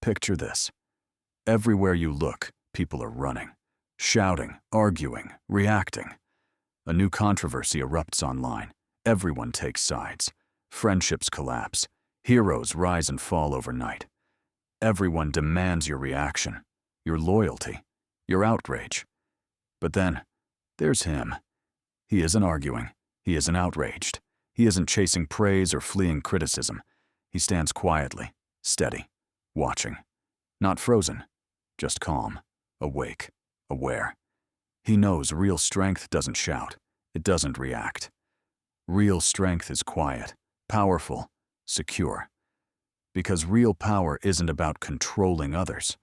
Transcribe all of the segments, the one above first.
Picture this. Everywhere you look, people are running, shouting, arguing, reacting. A new controversy erupts online. Everyone takes sides. Friendships collapse. Heroes rise and fall overnight. Everyone demands your reaction, your loyalty, your outrage. But then, there's him. He isn't arguing. He isn't outraged. He isn't chasing praise or fleeing criticism. He stands quietly, steady, watching. Not frozen, just calm, awake, aware. He knows real strength doesn't shout. It doesn't react. Real strength is quiet, powerful, secure. Because real power isn't about controlling others.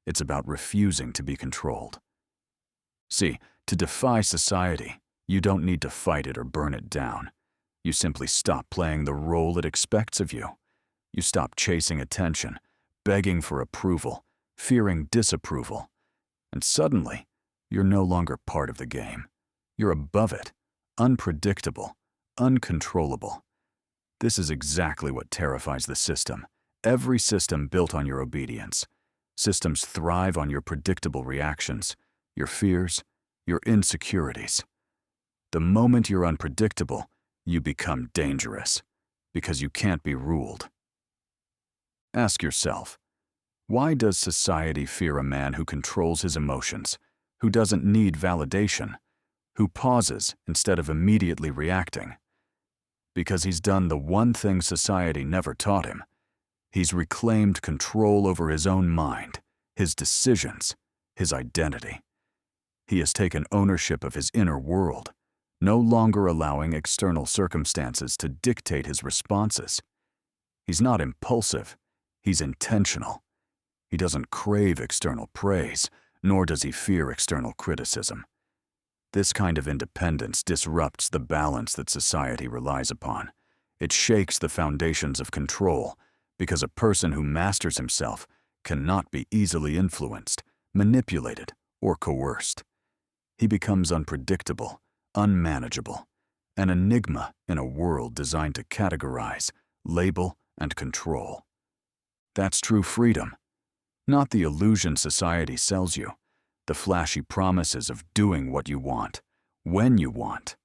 It's about refusing to be controlled. See, to defy society, you don't need to fight it or burn it down. You simply stop playing the role it expects of you. You stop chasing attention, begging for approval, fearing disapproval. And suddenly, you're no longer part of the game. You're above it, unpredictable, uncontrollable. This is exactly what terrifies the system. Every system built on your obedience. Systems thrive on your predictable reactions, your fears, your insecurities. The moment you're unpredictable, you become dangerous, because you can't be ruled. Ask yourself, why does society fear a man who controls his emotions, who doesn't need validation, who pauses instead of immediately reacting? Because he's done the one thing society never taught him. He's reclaimed control over his own mind, his decisions, his identity. He has taken ownership of his inner world, no longer allowing external circumstances to dictate his responses. He's not impulsive, he's intentional. He doesn't crave external praise, nor does he fear external criticism. This kind of independence disrupts the balance that society relies upon. It shakes the foundations of control, because a person who masters himself cannot be easily influenced, manipulated, or coerced. He becomes unpredictable, unmanageable, an enigma in a world designed to categorize, label, and control. That's true freedom, not the illusion society sells you, the flashy promises of doing what you want, when you want,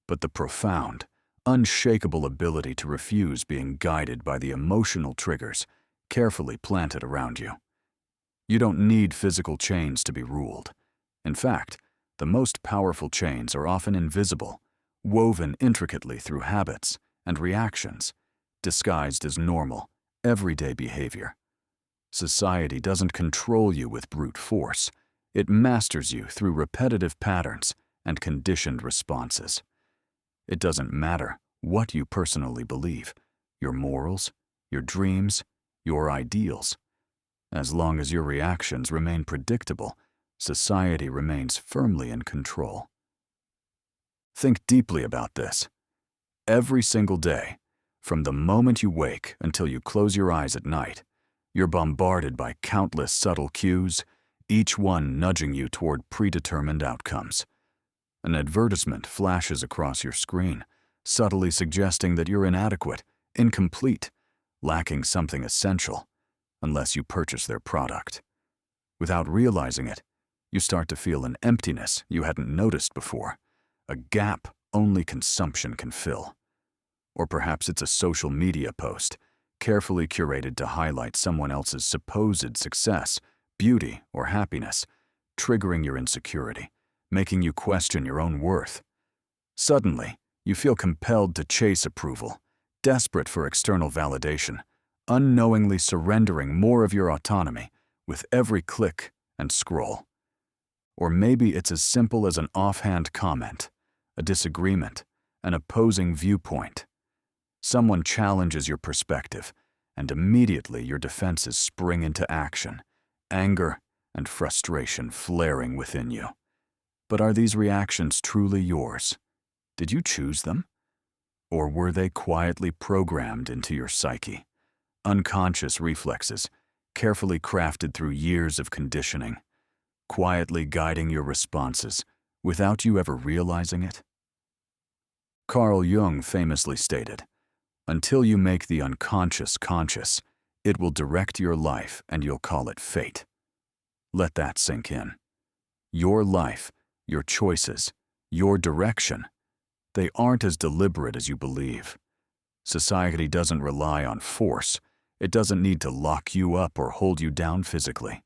but the profound, unshakable ability to refuse being guided by the emotional triggers carefully planted around you. You don't need physical chains to be ruled. In fact, the most powerful chains are often invisible, woven intricately through habits and reactions, disguised as normal, everyday behavior. Society doesn't control you with brute force. It masters you through repetitive patterns and conditioned responses. It doesn't matter what you personally believe, your morals, your dreams, your ideals. As long as your reactions remain predictable, society remains firmly in control. Think deeply about this. Every single day, from the moment you wake until you close your eyes at night, you're bombarded by countless subtle cues, each one nudging you toward predetermined outcomes. An advertisement flashes across your screen, subtly suggesting that you're inadequate, incomplete, lacking something essential, unless you purchase their product. Without realizing it, you start to feel an emptiness you hadn't noticed before, a gap only consumption can fill. Or perhaps it's a social media post, carefully curated to highlight someone else's supposed success, beauty, or happiness, triggering your insecurity, making you question your own worth. Suddenly, you feel compelled to chase approval, desperate for external validation, unknowingly surrendering more of your autonomy with every click and scroll. Or maybe it's as simple as an offhand comment, a disagreement, an opposing viewpoint. Someone challenges your perspective, and immediately your defenses spring into action, anger and frustration flaring within you. But are these reactions truly yours? Did you choose them? Or were they quietly programmed into your psyche? Unconscious reflexes, carefully crafted through years of conditioning, quietly guiding your responses without you ever realizing it? Carl Jung famously stated, "Until you make the unconscious conscious, It will direct your life, and you'll call it fate. Let that sink in. Your life, your choices, your direction, they aren't as deliberate as you believe. Society doesn't rely on force. It doesn't need to lock you up or hold you down physically.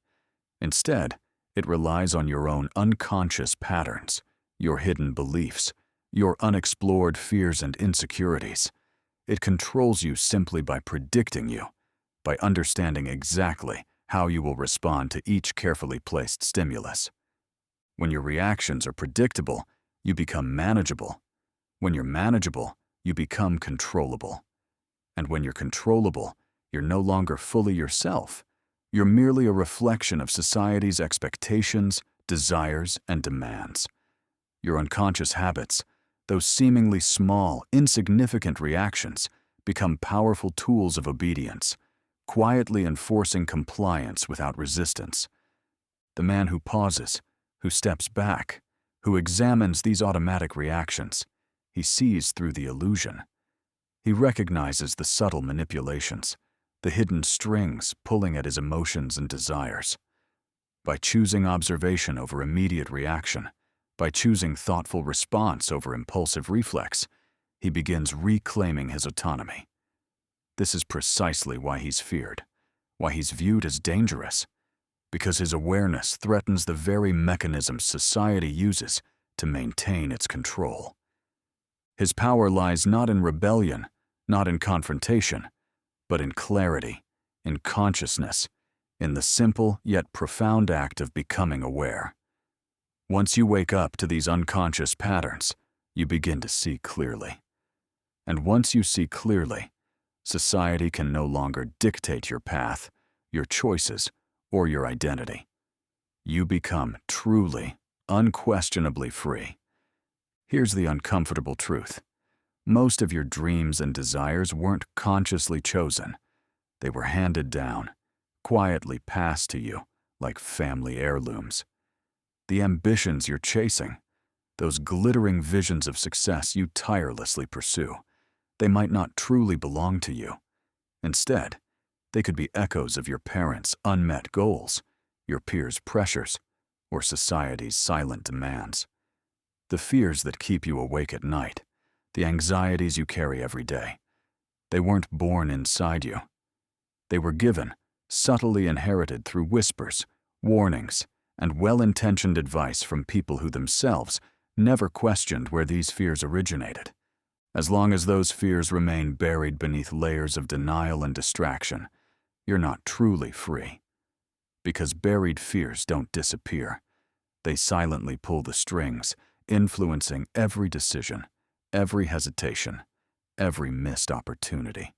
Instead, it relies on your own unconscious patterns, your hidden beliefs, your unexplored fears and insecurities. It controls you simply by predicting you, by understanding exactly how you will respond to each carefully placed stimulus. When your reactions are predictable, you become manageable. When you're manageable, you become controllable. And when you're controllable, you're no longer fully yourself. You're merely a reflection of society's expectations, desires, and demands. Your unconscious habits, those seemingly small, insignificant reactions, become powerful tools of obedience, quietly enforcing compliance without resistance. The man who pauses, who steps back, who examines these automatic reactions, he sees through the illusion. He recognizes the subtle manipulations, the hidden strings pulling at his emotions and desires. By choosing observation over immediate reaction, by choosing thoughtful response over impulsive reflex, he begins reclaiming his autonomy. This is precisely why he's feared, why he's viewed as dangerous, because his awareness threatens the very mechanisms society uses to maintain its control. His power lies not in rebellion, not in confrontation, but in clarity, in consciousness, in the simple yet profound act of becoming aware. Once you wake up to these unconscious patterns, you begin to see clearly. And once you see clearly, society can no longer dictate your path, your choices, or your identity. You become truly, unquestionably free. Here's the uncomfortable truth. Most of your dreams and desires weren't consciously chosen. They were handed down, quietly passed to you like family heirlooms. The ambitions you're chasing, those glittering visions of success you tirelessly pursue, they might not truly belong to you. Instead, they could be echoes of your parents' unmet goals, your peers' pressures, or society's silent demands. The fears that keep you awake at night, the anxieties you carry every day, they weren't born inside you. They were given, subtly inherited through whispers, warnings, and well-intentioned advice from people who themselves never questioned where these fears originated. As long as those fears remain buried beneath layers of denial and distraction, you're not truly free. Because buried fears don't disappear. They silently pull the strings, influencing every decision, every hesitation, every missed opportunity.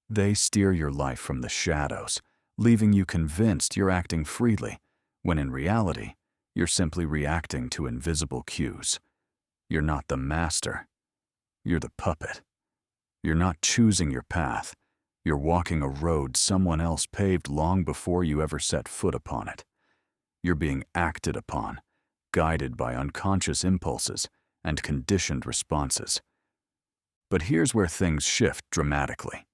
They steer your life from the shadows, leaving you convinced you're acting freely, when in reality, you're simply reacting to invisible cues. You're not the master. You're the puppet. You're not choosing your path. You're walking a road someone else paved long before you ever set foot upon it. You're being acted upon, guided by unconscious impulses and conditioned responses. But here's where things shift dramatically.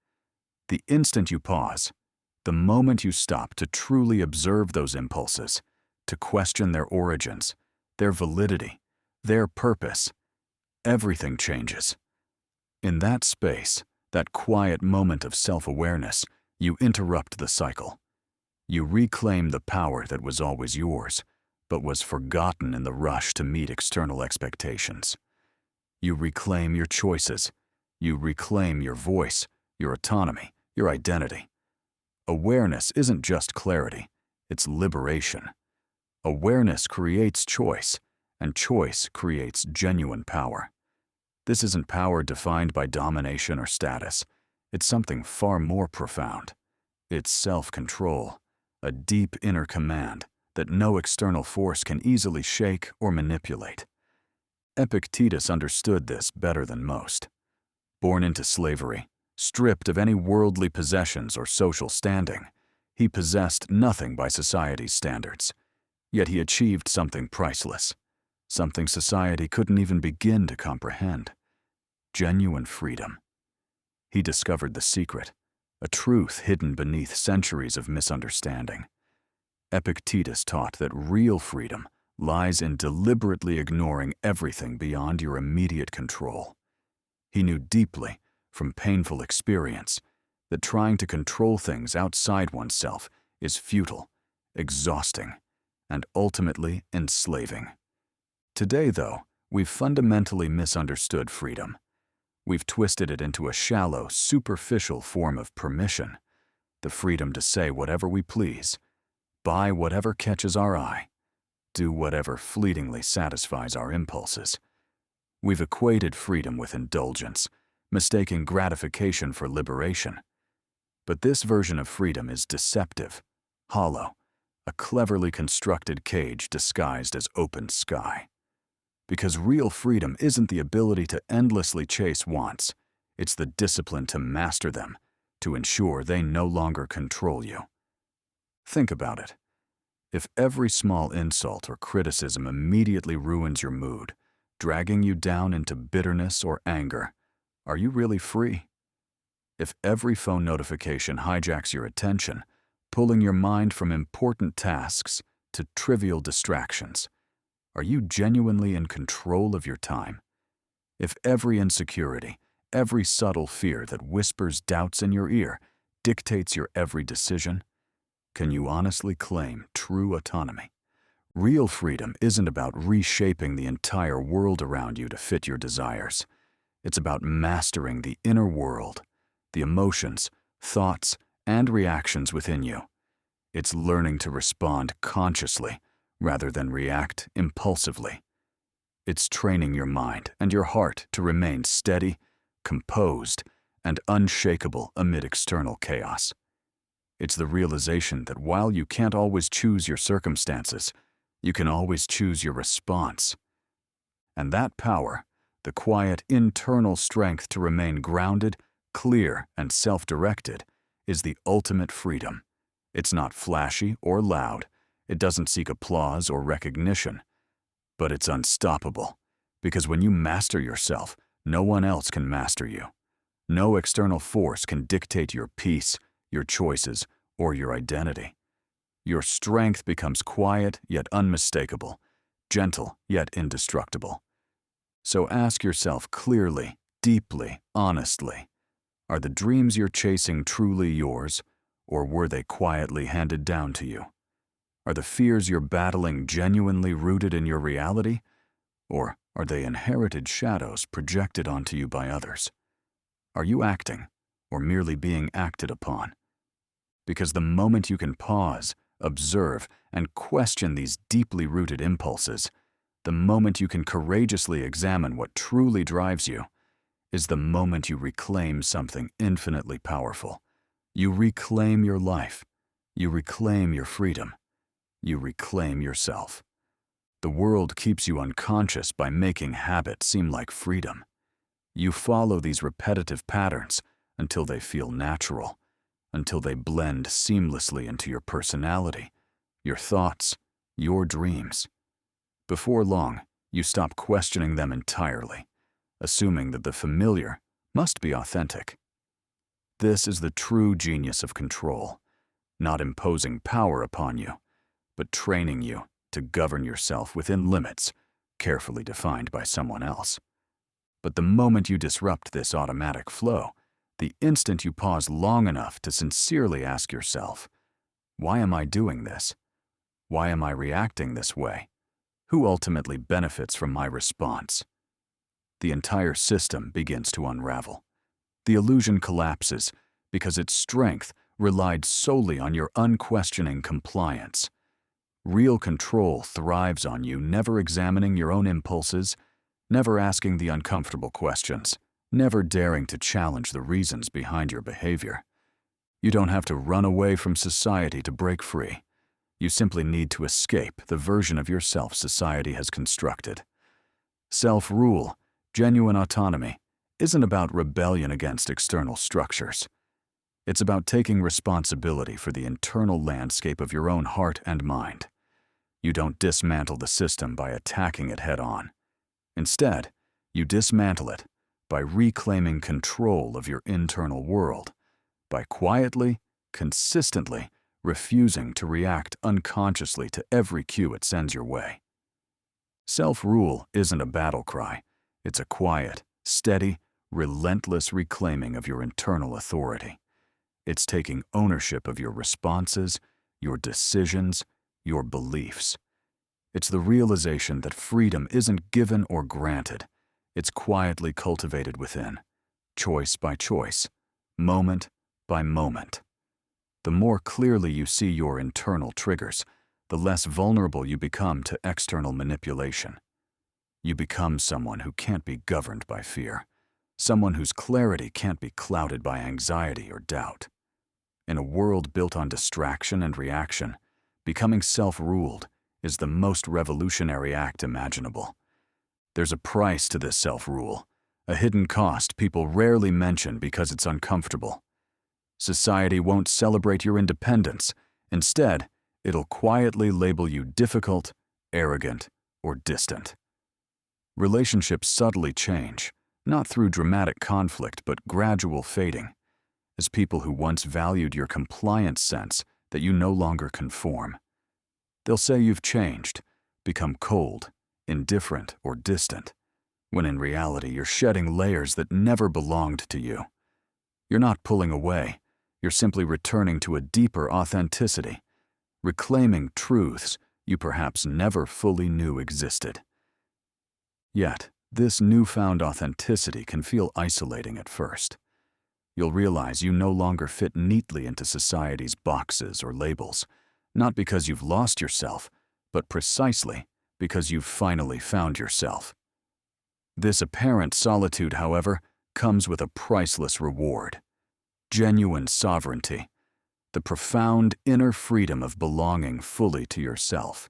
The instant you pause, the moment you stop to truly observe those impulses, to question their origins, their validity, their purpose, everything changes. In that space, that quiet moment of self-awareness, you interrupt the cycle. You reclaim the power that was always yours, but was forgotten in the rush to meet external expectations. You reclaim your choices. You reclaim your voice, your autonomy, your identity. Awareness isn't just clarity, it's liberation. Awareness creates choice, and choice creates genuine power. This isn't power defined by domination or status. It's something far more profound. It's self-control, a deep inner command that no external force can easily shake or manipulate. Epictetus understood this better than most. Born into slavery, stripped of any worldly possessions or social standing, he possessed nothing by society's standards. Yet he achieved something priceless, something society couldn't even begin to comprehend. Genuine freedom. He discovered the secret, a truth hidden beneath centuries of misunderstanding. Epictetus taught that real freedom lies in deliberately ignoring everything beyond your immediate control. He knew deeply, from painful experience, that trying to control things outside oneself is futile, exhausting, and ultimately enslaving. Today, though, we've fundamentally misunderstood freedom. We've twisted it into a shallow, superficial form of permission, the freedom to say whatever we please, buy whatever catches our eye, do whatever fleetingly satisfies our impulses. We've equated freedom with indulgence, mistaking gratification for liberation. But this version of freedom is deceptive, hollow, a cleverly constructed cage disguised as open sky. Because real freedom isn't the ability to endlessly chase wants, it's the discipline to master them, to ensure they no longer control you. Think about it. If every small insult or criticism immediately ruins your mood, dragging you down into bitterness or anger, are you really free? If every phone notification hijacks your attention, pulling your mind from important tasks to trivial distractions, are you genuinely in control of your time? If every insecurity, every subtle fear that whispers doubts in your ear dictates your every decision, can you honestly claim true autonomy? Real freedom isn't about reshaping the entire world around you to fit your desires. It's about mastering the inner world, the emotions, thoughts, and reactions within you. It's learning to respond consciously rather than react impulsively. It's training your mind and your heart to remain steady, composed, and unshakable amid external chaos. It's the realization that while you can't always choose your circumstances, you can always choose your response. And that power, the quiet internal strength to remain grounded, clear, and self-directed, is the ultimate freedom. It's not flashy or loud. It doesn't seek applause or recognition. But it's unstoppable, because when you master yourself, no one else can master you. No external force can dictate your peace, your choices, or your identity. Your strength becomes quiet yet unmistakable, gentle yet indestructible. So ask yourself clearly, deeply, honestly, are the dreams you're chasing truly yours, or were they quietly handed down to you? Are the fears you're battling genuinely rooted in your reality, or are they inherited shadows projected onto you by others? Are you acting, or merely being acted upon? Because the moment you can pause, observe, and question these deeply rooted impulses, the moment you can courageously examine what truly drives you, is the moment you reclaim something infinitely powerful. You reclaim your life. You reclaim your freedom. You reclaim yourself. The world keeps you unconscious by making habit seem like freedom. You follow these repetitive patterns until they feel natural, until they blend seamlessly into your personality, your thoughts, your dreams. Before long, you stop questioning them entirely, assuming that the familiar must be authentic. This is the true genius of control, not imposing power upon you, but training you to govern yourself within limits carefully defined by someone else. But the moment you disrupt this automatic flow, the instant you pause long enough to sincerely ask yourself, why am I doing this? Why am I reacting this way? Who ultimately benefits from my response? The entire system begins to unravel. The illusion collapses because its strength relied solely on your unquestioning compliance. Real control thrives on you never examining your own impulses, never asking the uncomfortable questions, never daring to challenge the reasons behind your behavior. You don't have to run away from society to break free. You simply need to escape the version of yourself society has constructed. Self-rule, genuine autonomy, isn't about rebellion against external structures. It's about taking responsibility for the internal landscape of your own heart and mind. You don't dismantle the system by attacking it head-on. Instead, you dismantle it by reclaiming control of your internal world, by quietly, consistently refusing to react unconsciously to every cue it sends your way. Self-rule isn't a battle cry. It's a quiet, steady, relentless reclaiming of your internal authority. It's taking ownership of your responses, your decisions, your beliefs. It's the realization that freedom isn't given or granted. It's quietly cultivated within, choice by choice, moment by moment. The more clearly you see your internal triggers, the less vulnerable you become to external manipulation. You become someone who can't be governed by fear, someone whose clarity can't be clouded by anxiety or doubt. In a world built on distraction and reaction, becoming self-ruled is the most revolutionary act imaginable. There's a price to this self-rule, a hidden cost people rarely mention because it's uncomfortable. Society won't celebrate your independence. Instead, it'll quietly label you difficult, arrogant, or distant. Relationships subtly change, not through dramatic conflict but gradual fading, as people who once valued your compliance sense that you no longer conform. They'll say you've changed, become cold, indifferent, or distant, when in reality you're shedding layers that never belonged to you. You're not pulling away, you're simply returning to a deeper authenticity, reclaiming truths you perhaps never fully knew existed. Yet, this newfound authenticity can feel isolating at first. You'll realize you no longer fit neatly into society's boxes or labels, not because you've lost yourself, but precisely because you've finally found yourself. This apparent solitude, however, comes with a priceless reward: genuine sovereignty, the profound inner freedom of belonging fully to yourself.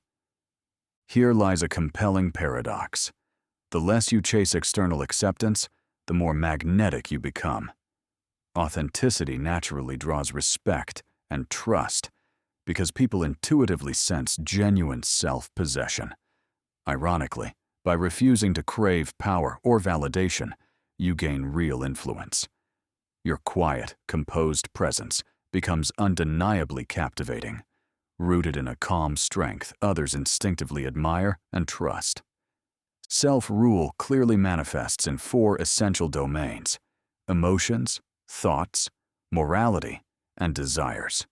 Here lies a compelling paradox. The less you chase external acceptance, the more magnetic you become. Authenticity naturally draws respect and trust because people intuitively sense genuine self-possession. Ironically, by refusing to crave power or validation, you gain real influence. Your quiet, composed presence becomes undeniably captivating, rooted in a calm strength others instinctively admire and trust. Self-rule clearly manifests in 4 essential domains: emotions, thoughts, morality, and desires.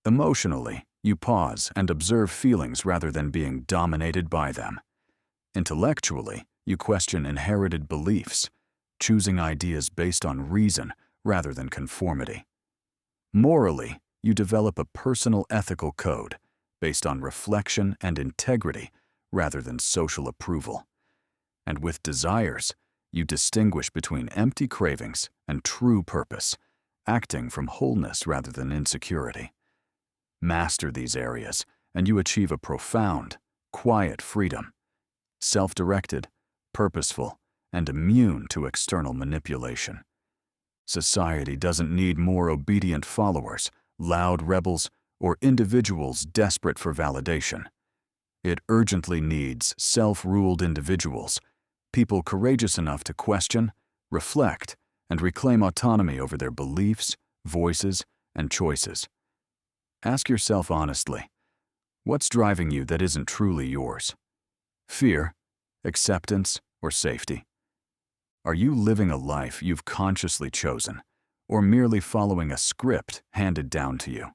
Emotionally, you pause and observe feelings rather than being dominated by them. Intellectually, you question inherited beliefs, choosing ideas based on reason rather than conformity. Morally, you develop a personal ethical code based on reflection and integrity rather than social approval. And with desires, you distinguish between empty cravings and true purpose, acting from wholeness rather than insecurity. Master these areas, and you achieve a profound, quiet freedom, self-directed, purposeful, and immune to external manipulation. Society doesn't need more obedient followers, loud rebels, or individuals desperate for validation. It urgently needs self-ruled individuals, people courageous enough to question, reflect, and reclaim autonomy over their beliefs, voices, and choices. Ask yourself honestly, what's driving you that isn't truly yours? Fear, acceptance, or safety? Are you living a life you've consciously chosen, or merely following a script handed down to you?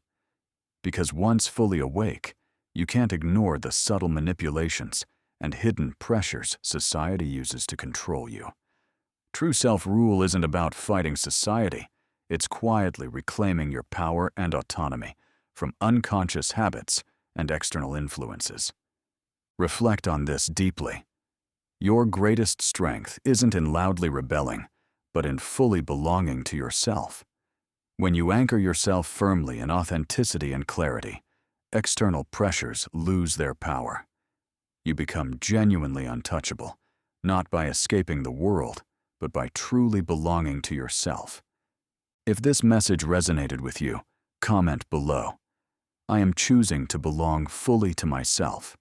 Because once fully awake, you can't ignore the subtle manipulations and hidden pressures society uses to control you. True self-rule isn't about fighting society. It's quietly reclaiming your power and autonomy from unconscious habits and external influences. Reflect on this deeply. Your greatest strength isn't in loudly rebelling, but in fully belonging to yourself. When you anchor yourself firmly in authenticity and clarity, external pressures lose their power. You become genuinely untouchable, not by escaping the world, but by truly belonging to yourself. If this message resonated with you, comment below. I am choosing to belong fully to myself.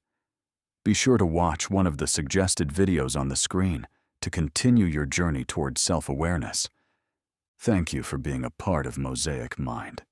Be sure to watch one of the suggested videos on the screen to continue your journey towards self-awareness. Thank you for being a part of Mosaic Mind.